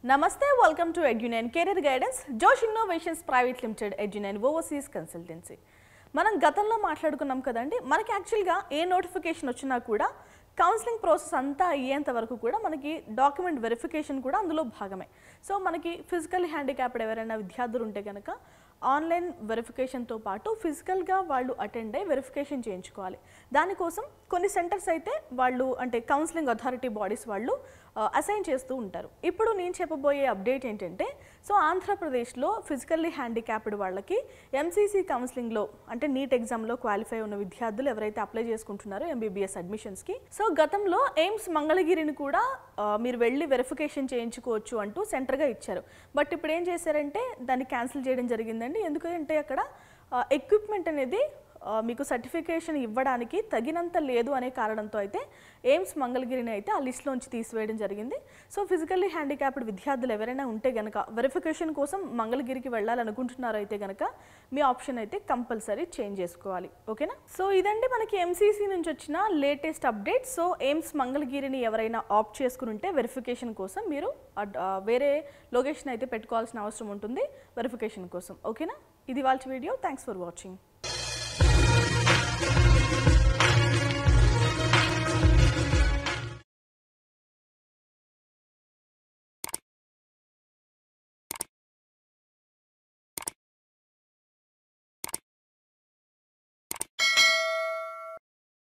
Namaste, welcome to EduNine Career Guidance, Josh Innovations Private Limited, EduNine Overseas Consultancy. మనం గతంలో మాట్లాడుకున్నాం కదండి, మనకి యాక్చువల్గా ఏ నోటిఫికేషన్ వచ్చినా కూడా కౌన్సిలింగ్ ప్రాసెస్ అంతా అయ్యేంత వరకు కూడా మనకి డాక్యుమెంట్ వెరిఫికేషన్ కూడా అందులో భాగమే. సో మనకి ఫిజికల్ హ్యాండిక్యాప్డ్ ఎవరైనా విద్యార్థులు ఉంటే కనుక ఆన్లైన్ వెరిఫికేషన్తో పాటు ఫిజికల్గా వాళ్ళు అటెండ్ అయ్యి వెరిఫికేషన్ చేయించుకోవాలి. దానికోసం కొన్ని సెంటర్స్ అయితే వాళ్ళు అంటే కౌన్సిలింగ్ అథారిటీ బాడీస్ వాళ్ళు అసైన్ చేస్తూ ఉంటారు. ఇప్పుడు నేను చెప్పబోయే అప్డేట్ ఏంటంటే, సో ఆంధ్రప్రదేశ్లో ఫిజికల్లీ హ్యాండిక్యాప్డ్ వాళ్ళకి ఎంసీసీ కౌన్సిలింగ్లో అంటే నీట్ ఎగ్జామ్లో క్వాలిఫై ఉన్న విద్యార్థులు ఎవరైతే అప్లై చేసుకుంటున్నారో ఎంబీబీఎస్ అడ్మిషన్స్కి, సో గతంలో ఎయిమ్స్ మంగళగిరిని కూడా మీరు వెళ్ళి వెరిఫికేషన్ చేయించుకోవచ్చు అంటూ సెంటర్గా ఇచ్చారు. బట్ ఇప్పుడు ఏం చేశారంటే దాన్ని క్యాన్సిల్ చేయడం జరిగిందండి. ఎందుకంటే అక్కడ ఎక్విప్మెంట్ అనేది మీకు సర్టిఫికేషన్ ఇవ్వడానికి తగినంత లేదు అనే కారణంతో అయితే ఎయిమ్స్ మంగళగిరిని అయితే ఆ లిస్ట్లోంచి తీసివేయడం జరిగింది. సో ఫిజికల్లీ హ్యాండిక్యాప్డ్ విద్యార్థులు ఎవరైనా ఉంటే గనక వెరిఫికేషన్ కోసం మంగళగిరికి వెళ్ళాలనుకుంటున్నారో అయితే గనక మీ ఆప్షన్ అయితే కంపల్సరీ చేంజ్ చేసుకోవాలి. ఓకేనా? సో ఇదండి మనకి ఎంసీసీ నుంచి వచ్చిన లేటెస్ట్ అప్డేట్. సో ఎయిమ్స్ మంగళగిరిని ఎవరైనా ఆప్ట్ చేసుకుని ఉంటే వెరిఫికేషన్ కోసం మీరు వేరే లొకేషన్ అయితే పెట్టుకోవాల్సిన అవసరం ఉంటుంది వెరిఫికేషన్ కోసం. ఓకేనా? ఇది వాళ్ళ వీడియో. Thanks for watching.